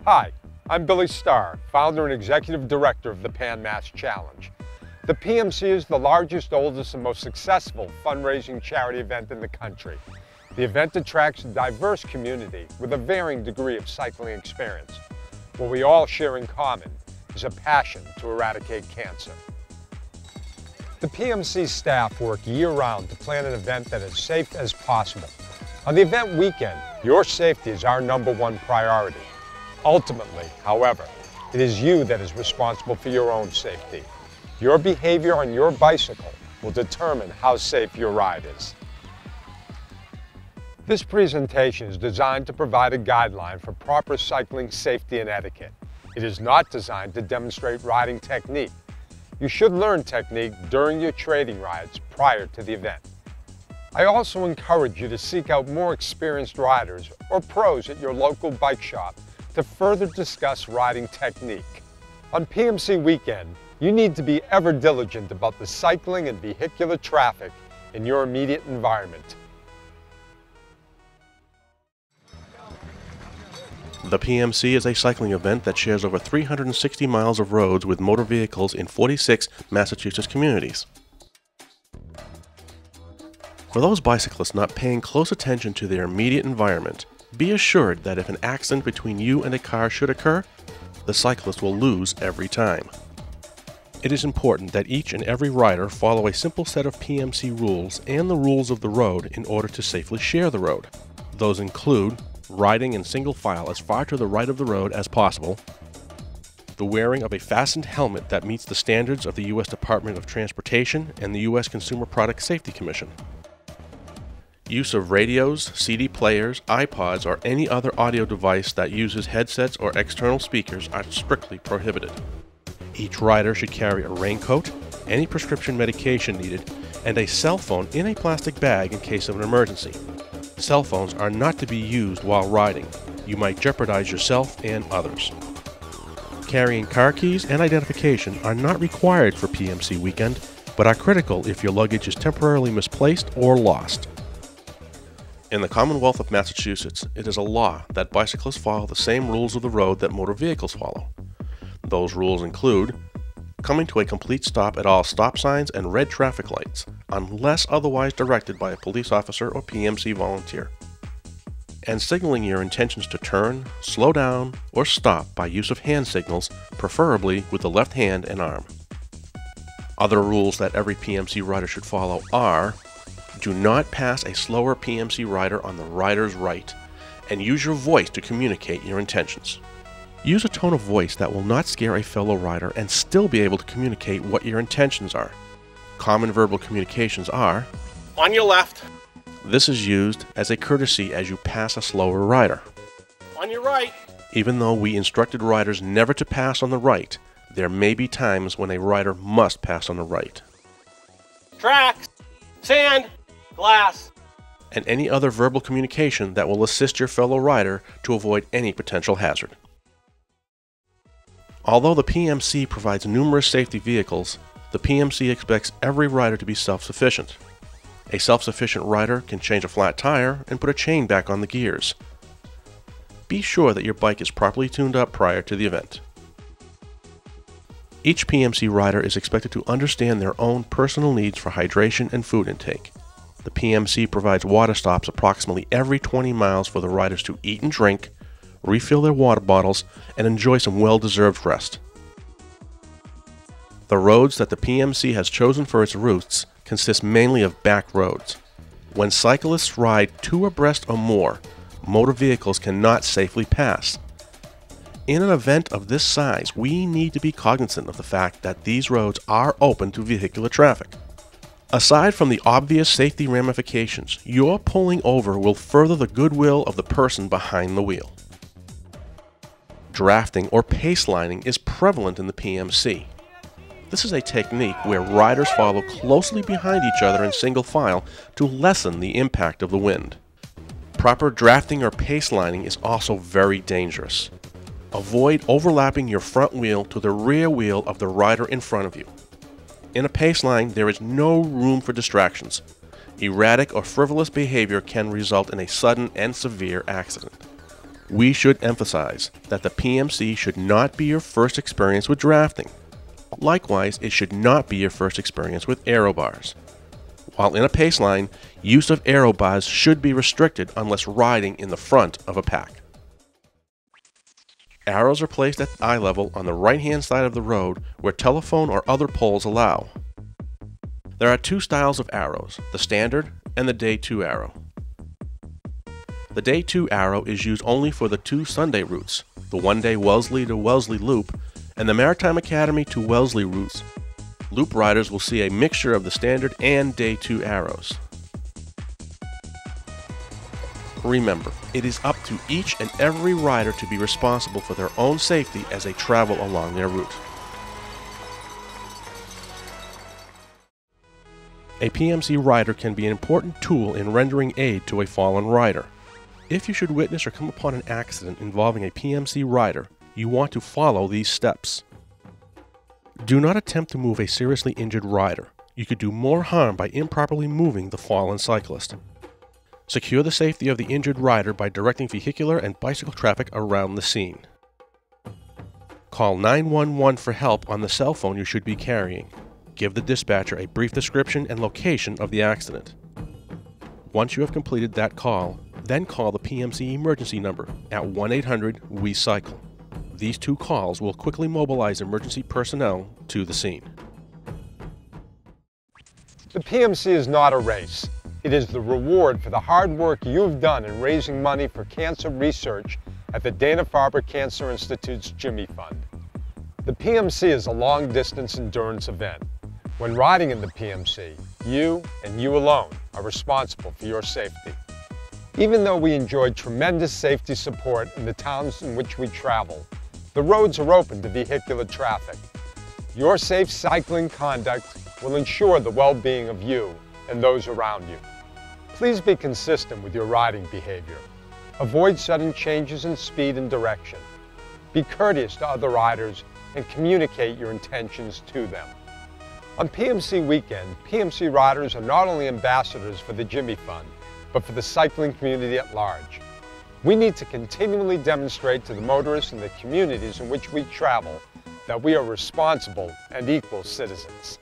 Hi, I'm Billy Starr, founder and executive director of the Pan Mass Challenge. The PMC is the largest, oldest, and most successful fundraising charity event in the country. The event attracts a diverse community with a varying degree of cycling experience. What we all share in common is a passion to eradicate cancer. The PMC staff work year-round to plan an event that is safe as possible. On the event weekend, your safety is our #1 priority. Ultimately, however, it is you that is responsible for your own safety. Your behavior on your bicycle will determine how safe your ride is. This presentation is designed to provide a guideline for proper cycling safety and etiquette. It is not designed to demonstrate riding technique. You should learn technique during your training rides prior to the event. I also encourage you to seek out more experienced riders or pros at your local bike shop to further discuss riding technique. On PMC weekend, you need to be ever diligent about the cycling and vehicular traffic in your immediate environment. The PMC is a cycling event that shares over 360 miles of roads with motor vehicles in 46 Massachusetts communities. For those bicyclists not paying close attention to their immediate environment, be assured that if an accident between you and a car should occur, the cyclist will lose every time. It is important that each and every rider follow a simple set of PMC rules and the rules of the road in order to safely share the road. Those include riding in single file as far to the right of the road as possible, the wearing of a fastened helmet that meets the standards of the U.S. Department of Transportation and the U.S. Consumer Product Safety Commission. Use of radios, CD players, iPods, or any other audio device that uses headsets or external speakers are strictly prohibited. Each rider should carry a raincoat, any prescription medication needed, and a cell phone in a plastic bag in case of an emergency. Cell phones are not to be used while riding. You might jeopardize yourself and others. Carrying car keys and identification are not required for PMC weekend, but are critical if your luggage is temporarily misplaced or lost. In the Commonwealth of Massachusetts, it is a law that bicyclists follow the same rules of the road that motor vehicles follow. Those rules include coming to a complete stop at all stop signs and red traffic lights, unless otherwise directed by a police officer or PMC volunteer, and signaling your intentions to turn, slow down, or stop by use of hand signals, preferably with the left hand and arm. Other rules that every PMC rider should follow are: do not pass a slower PMC rider on the rider's right, and use your voice to communicate your intentions. Use a tone of voice that will not scare a fellow rider and still be able to communicate what your intentions are. Common verbal communications are, "On your left." This is used as a courtesy as you pass a slower rider. "On your right." Even though we instructed riders never to pass on the right, there may be times when a rider must pass on the right. "Tracks, sand, glass," and any other verbal communication that will assist your fellow rider to avoid any potential hazard. Although the PMC provides numerous safety vehicles, the PMC expects every rider to be self-sufficient. A self-sufficient rider can change a flat tire and put a chain back on the gears. Be sure that your bike is properly tuned up prior to the event. Each PMC rider is expected to understand their own personal needs for hydration and food intake. The PMC provides water stops approximately every 20 miles for the riders to eat and drink, refill their water bottles, and enjoy some well-deserved rest. The roads that the PMC has chosen for its routes consist mainly of back roads. When cyclists ride 2 abreast or more, motor vehicles cannot safely pass. In an event of this size, we need to be cognizant of the fact that these roads are open to vehicular traffic. Aside from the obvious safety ramifications, your pulling over will further the goodwill of the person behind the wheel. Drafting or pacelining is prevalent in the PMC. This is a technique where riders follow closely behind each other in single file to lessen the impact of the wind. Proper drafting or pacelining is also very dangerous. Avoid overlapping your front wheel to the rear wheel of the rider in front of you. In a paceline, there is no room for distractions. Erratic or frivolous behavior can result in a sudden and severe accident. We should emphasize that the PMC should not be your first experience with drafting. Likewise, it should not be your first experience with aero bars. While in a pace line, use of aero bars should be restricted unless riding in the front of a pack. Arrows are placed at eye level on the right-hand side of the road where telephone or other poles allow. There are two styles of arrows, the standard and the Day 2 arrow. The Day 2 arrow is used only for the two Sunday routes, the one-day Wellesley to Wellesley Loop and the Maritime Academy to Wellesley routes. Loop riders will see a mixture of the standard and Day 2 arrows. Remember, it is up to each and every rider to be responsible for their own safety as they travel along their route. A PMC rider can be an important tool in rendering aid to a fallen rider. If you should witness or come upon an accident involving a PMC rider, you want to follow these steps. Do not attempt to move a seriously injured rider. You could do more harm by improperly moving the fallen cyclist. Secure the safety of the injured rider by directing vehicular and bicycle traffic around the scene. Call 911 for help on the cell phone you should be carrying. Give the dispatcher a brief description and location of the accident. Once you have completed that call, then call the PMC emergency number at 1-800-WE-CYCLE. These two calls will quickly mobilize emergency personnel to the scene. The PMC is not a race. It is the reward for the hard work you've done in raising money for cancer research at the Dana-Farber Cancer Institute's Jimmy Fund. The PMC is a long-distance endurance event. When riding in the PMC, you and you alone are responsible for your safety. Even though we enjoy tremendous safety support in the towns in which we travel, the roads are open to vehicular traffic. Your safe cycling conduct will ensure the well-being of you and those around you. Please be consistent with your riding behavior. Avoid sudden changes in speed and direction. Be courteous to other riders and communicate your intentions to them. On PMC weekend, PMC riders are not only ambassadors for the Jimmy Fund, but for the cycling community at large. We need to continually demonstrate to the motorists in the communities in which we travel that we are responsible and equal citizens.